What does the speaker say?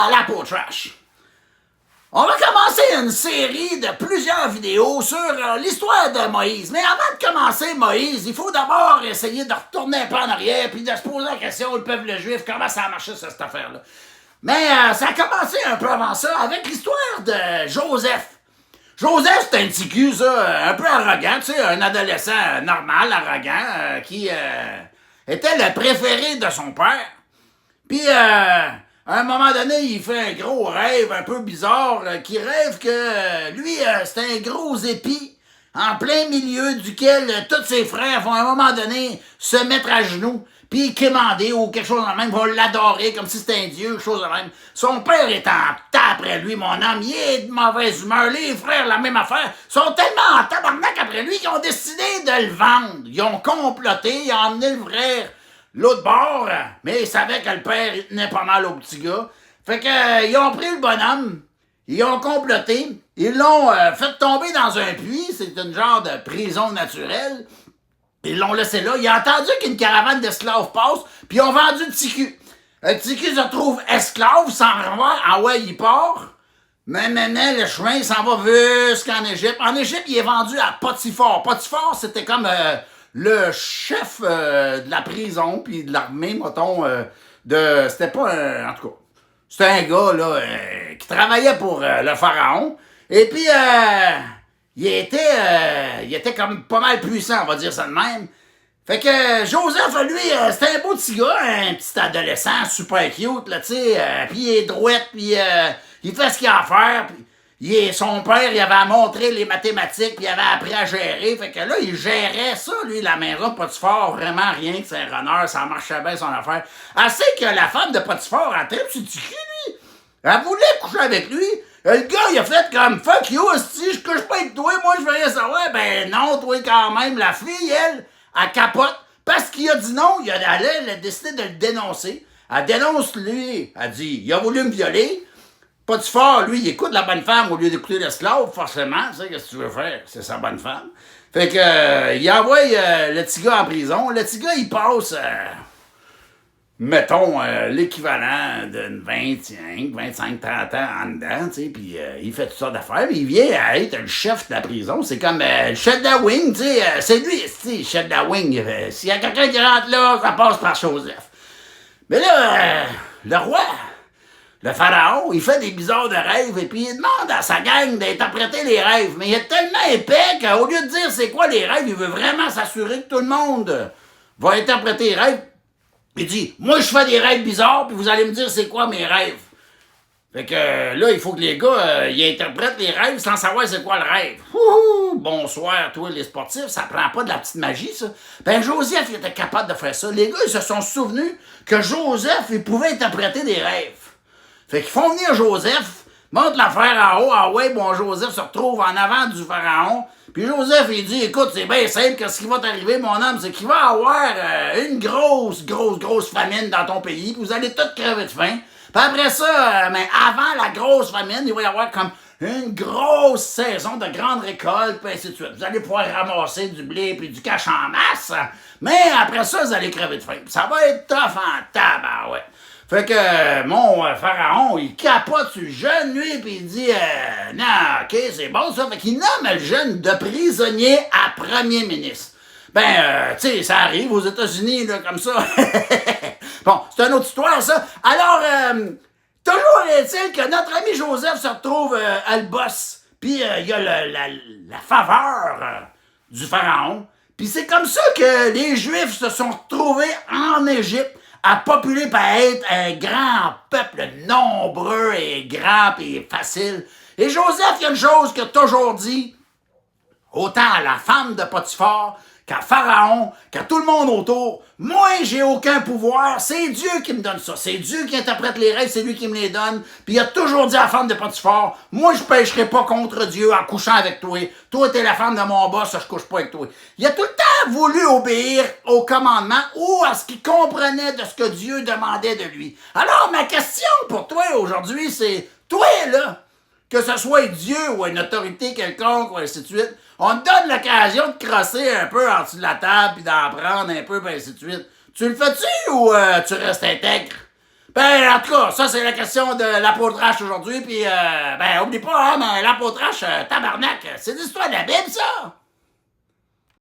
à la peau trash. On va commencer une série de plusieurs vidéos sur l'histoire de Moïse. Mais avant de commencer Moïse, il faut d'abord essayer de retourner un peu en arrière puis de se poser la question, le peuple juif, comment ça a marché cette affaire-là. Mais ça a commencé un peu avant ça avec l'histoire de Joseph. Joseph, c'est un petit cul, ça, un peu arrogant, tu sais, un adolescent normal, arrogant, qui était le préféré de son père. Puis, à un moment donné, il fait un gros rêve un peu bizarre, qui rêve que lui, c'est un gros épi en plein milieu duquel tous ses frères vont à un moment donné se mettre à genoux, puis quémander ou quelque chose de même, vont l'adorer comme si c'était un dieu, quelque chose de même. Son père est en tas après lui, mon homme, il est de mauvaise humeur, les frères, la même affaire, sont tellement en tabarnak après lui qu'ils ont décidé de le vendre. Ils ont comploté, ils ont emmené le frère l'autre bord, mais ils savaient que le père il tenait pas mal au petit gars. Fait que ils ont pris le bonhomme, ils ont comploté, ils l'ont fait tomber dans un puits, c'est une genre de prison naturelle. Ils l'ont laissé là. Il a entendu qu'une caravane d'esclaves passe, puis ils ont vendu le Ticu. Le Ticu se trouve esclave, s'en revoit, ah ouais, il part. Mais maintenant, le chemin, il s'en va jusqu'en Égypte. En Égypte, il est vendu à Potiphar. Potiphar, c'était comme le chef de la prison, puis de l'armée, mettons, c'était pas un... En tout cas, c'était un gars, là, qui travaillait pour le pharaon. Et puis, il était comme pas mal puissant, on va dire ça de même. Fait que Joseph, lui, c'était un beau petit gars, un petit adolescent super cute, là, tu sais, puis il est droit, puis il fait ce qu'il a à faire, puis son père, il avait montré les mathématiques, puis il avait appris à gérer, fait que là, il gérait ça, lui, la maison de Potiphar, vraiment rien que c'est un runner, ça marchait bien son affaire. Assez que la femme de Potiphar, elle tripe sur le petit cul, lui. Elle voulait coucher avec lui. Le gars, il a fait comme « Fuck you, si je couche pas avec toi, moi je veux rien savoir. » Ben non, toi quand même. La fille, elle capote. Parce qu'il a dit non, elle a décidé de le dénoncer. Elle dénonce lui. Elle dit « Il a voulu me violer. » Potiphar, lui, il écoute la bonne femme au lieu d'écouter l'esclave, forcément. Tu sais, qu'est-ce que tu veux faire? C'est sa bonne femme. Fait que, il envoie le petit gars en prison. Le petit gars, il passe... mettons, l'équivalent d'une 25, 30 ans en dedans, tu sais, puis il fait toutes sortes d'affaires, puis il vient à être le chef de la prison. C'est comme le chef de la wing, tu sais, c'est lui, le chef de la wing. S'il y a quelqu'un qui rentre là, ça passe par Joseph. Mais là, le roi, le pharaon, il fait des bizarres de rêves, et puis il demande à sa gang d'interpréter les rêves. Mais il est tellement épais qu'au lieu de dire c'est quoi les rêves, il veut vraiment s'assurer que tout le monde va interpréter les rêves. Il dit, moi je fais des rêves bizarres, puis vous allez me dire c'est quoi mes rêves. Fait que là, il faut que les gars, ils interprètent les rêves sans savoir c'est quoi le rêve. Bonsoir, toi les sportifs, ça prend pas de la petite magie, ça. Ben Joseph, il était capable de faire ça. Les gars, ils se sont souvenus que Joseph, il pouvait interpréter des rêves. Fait qu'ils font venir Joseph, montent l'affaire en haut, ah ouais, bon, Joseph se retrouve en avant du pharaon. Puis Joseph, il dit, écoute, c'est bien simple, qu'est-ce qui va t'arriver, mon homme, c'est qu'il va avoir une grosse famine dans ton pays, puis vous allez tous crever de faim. Puis après ça, mais avant la grosse famine, il va y avoir comme une grosse saison de grande récolte, puis ainsi de suite. Vous allez pouvoir ramasser du blé puis du cash en masse, mais après ça, vous allez crever de faim. Ça va être tough en tabarouette. Fait que mon pharaon, il capote sur le jeune, lui, puis il dit non, ok, c'est bon ça. Fait qu'il nomme le jeune de prisonnier à premier ministre. Ben, tu sais, ça arrive aux États-Unis, là, comme ça. Bon, c'est une autre histoire, ça. Alors, toujours est-il que notre ami Joseph se retrouve à le boss. Puis il y a la faveur du pharaon. Puis c'est comme ça que les Juifs se sont retrouvés en Égypte, à populer par être un grand peuple nombreux et grand et facile. Et Joseph, il y a une chose qu'il a toujours dit, autant à la femme de Potiphar qu'à Pharaon, qu'à tout le monde autour, moi, j'ai aucun pouvoir, c'est Dieu qui me donne ça, c'est Dieu qui interprète les rêves, c'est lui qui me les donne, puis il a toujours dit à la femme de Potiphar, moi, je pêcherai pas contre Dieu en couchant avec toi, toi, t'es la femme de mon boss, je couche pas avec toi. Il a tout le temps voulu obéir au commandement ou à ce qu'il comprenait de ce que Dieu demandait de lui. Alors, ma question pour toi aujourd'hui, c'est, toi, là, que ce soit Dieu ou une autorité quelconque, ou ainsi de suite, on te donne l'occasion de crosser un peu en dessous de la table, puis d'en prendre un peu, puis ainsi de suite. Tu le fais-tu ou tu restes intègre? Ben, en tout cas, ça, c'est la question de l'apôtrage aujourd'hui. Puis, ben, oublie pas, hein, mais l'apôtrage, tabarnak, c'est l'histoire de la Bible, ça!